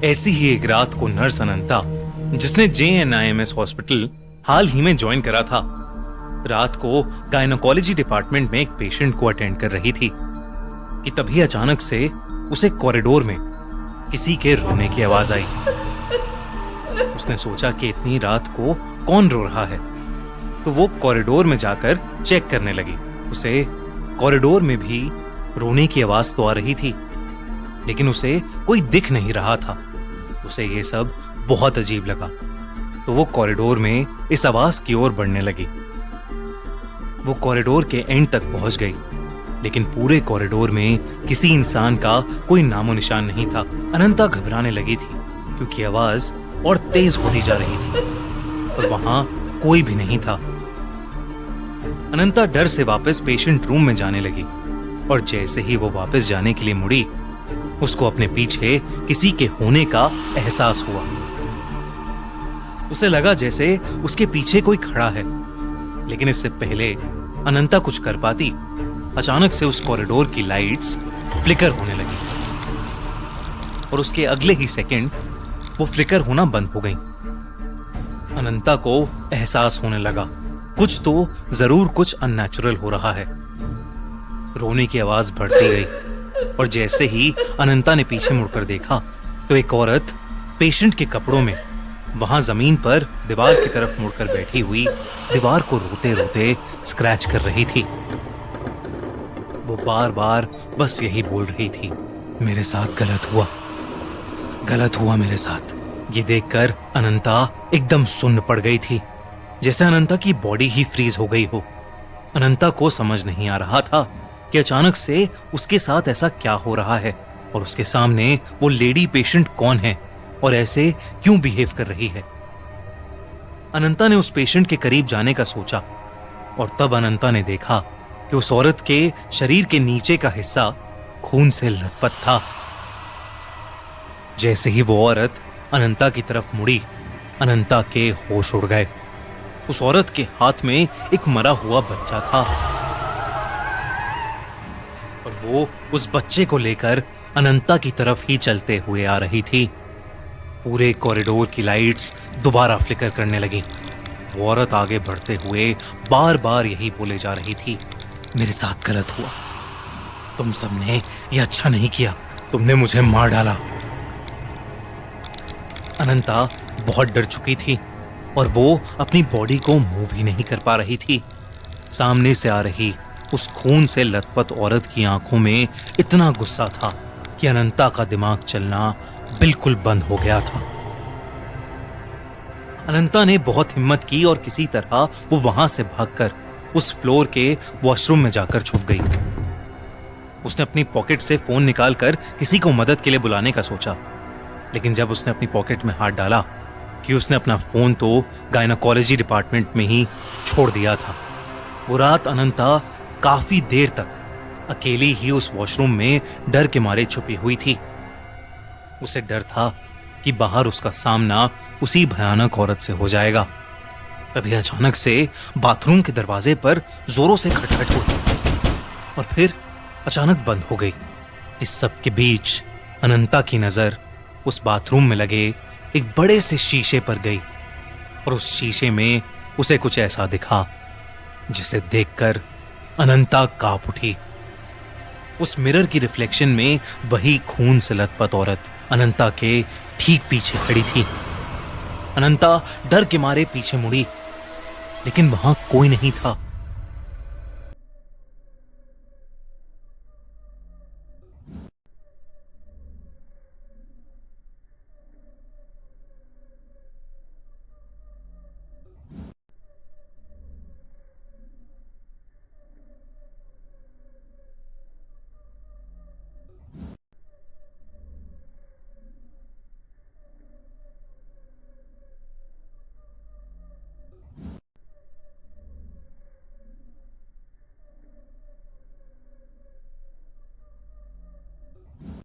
ऐसी ही एक रात को नर्स अनंता, जिसने JNIMS हॉस्पिटल हाल ही में ज्वाइन करा था, रात को गायनोकोलॉजी डिपार्टमेंट में एक पेशेंट को अटेंड कर रही थी कि तभी अचानक से उसे कॉरिडोर में किसी के रोने की आवाज आई। उसने सोचा कि इतनी रात को कौन रो रहा है, तो वो कॉरिडोर में जाकर चेक करने लगी। उसे कॉरिडोर में भी रोने की आवाज तो आ रही थी, लेकिन उसे कोई दिख नहीं रहा था। उसे ये सब बहुत अजीब लगा, तो वो कॉरिडोर में इस आवाज की ओर बढ़ने लगी। वो कॉरिडोर के एंड तक पहुंच गई, लेकिन पूरे कॉरिडोर में किसी इंसान का कोई नामो निशान नहीं था। अनंता घबराने लगी थी, क्योंकि आवाज और तेज होती जा रही थी और वहां कोई भी नहीं था। अनंता डर से वापस पेशेंट रूम में जाने लगी, और जैसे ही वो वापस जाने के लिए मुड़ी, उसको अपने पीछे किसी के होने का एहसास हुआ। उसे लगा जैसे उसके पीछे कोई खड़ा है, लेकिन इससे पहले अनंता कुछ कर पाती, अचानक से उस कॉरिडोर की लाइट्स फ्लिकर होने लगी और उसके अगले ही सेकंड वो फ्लिकर होना बंद हो गई। अनंता को एहसास होने लगा कुछ तो जरूर कुछ अननेचुरल हो रहा है। रोने की आवाज बढ़ती गई, और जैसे ही अनंता ने पीछे मुड़कर देखा तो एक औरत पेशेंट के कपड़ों में वहां जमीन पर दीवार की तरफ मुड़कर बैठी हुई दीवार को रोते रोते स्क्रैच कर रही थी। वो बार बार बस यही बोल रही थी, मेरे साथ गलत हुआ मेरे साथ। ये देखकर अनंता एकदम सुन्न पड़ गई थी, जैसे अनंता की बॉडी ही फ्रीज हो गई हो। अनंता को समझ नहीं आ रहा था कि अचानक से उसके साथ ऐसा क्या हो रहा है, और उसके सामने वो लेडी पेशेंट कौन है और ऐसे क्यों बिहेव कर रही है। अनंता ने उस पेशेंट के करीब जाने का सोचा, और तब अनंता ने देखा कि उस औरत के शरीर के नीचे का हिस्सा खून से लथपथ था। जैसे ही वो औरत अनंता की तरफ मुड़ी, अनंता के होश उड़ गए। उस औरत के हाथ में एक मरा हुआ बच्चा था, और वो उस बच्चे को लेकर अनंता की तरफ ही चलते हुए आ रही थी। पूरे कॉरिडोर की लाइट्स दोबारा फ्लिकर करने लगी। वो औरत आगे बढ़ते हुए बार बार यही बोले जा रही थी, मेरे साथ गलत हुआ, तुम सबने ये अच्छा नहीं किया, तुमने मुझे मार डाला। अनंता बहुत डर चुकी थी, और वो अपनी बॉडी को मूव ही नहीं कर पा रही थी। सामने से आ रही उस खून से लथपथ औरत की आंखों में इतना गुस्सा था कि अनंता का दिमाग चलना बिल्कुल बंद हो गया था। अनंता ने बहुत हिम्मत की और किसी तरह वो वहां से भागकर उस फ्लोर के वॉशरूम में जाकर छुप गई। उसने अपनी पॉकेट से फोन निकालकर किसी को मदद के लिए बुलाने का सोचा, लेकिन जब उसने अपनी पॉकेट में हाथ डाला कि उसने अपना फोन तो गायनोकोलॉजी डिपार्टमेंट में ही छोड़ दिया था। वो रात अनंता काफी देर तक अकेली ही उस वॉशरूम में डर के मारे छुपी हुई थी। उसे डर था कि बाहर उसका सामना उसी भयानक औरत से हो जाएगा। तभी अचानक से बाथरूम के दरवाजे पर जोरों से खटखट हुई और फिर अचानक बंद हो गई। इस सब के बीच अनंता की नजर उस बाथरूम में लगे एक बड़े से शीशे पर गई, और उस शीशे में उसे कुछ ऐसा दिखा जिसे देखकर अनंता कांप उठी। उस मिरर की रिफ्लेक्शन में वही खून से लथपथ औरत अनंता के ठीक पीछे खड़ी थी। अनंता डर के मारे पीछे मुड़ी, लेकिन वहां कोई नहीं था।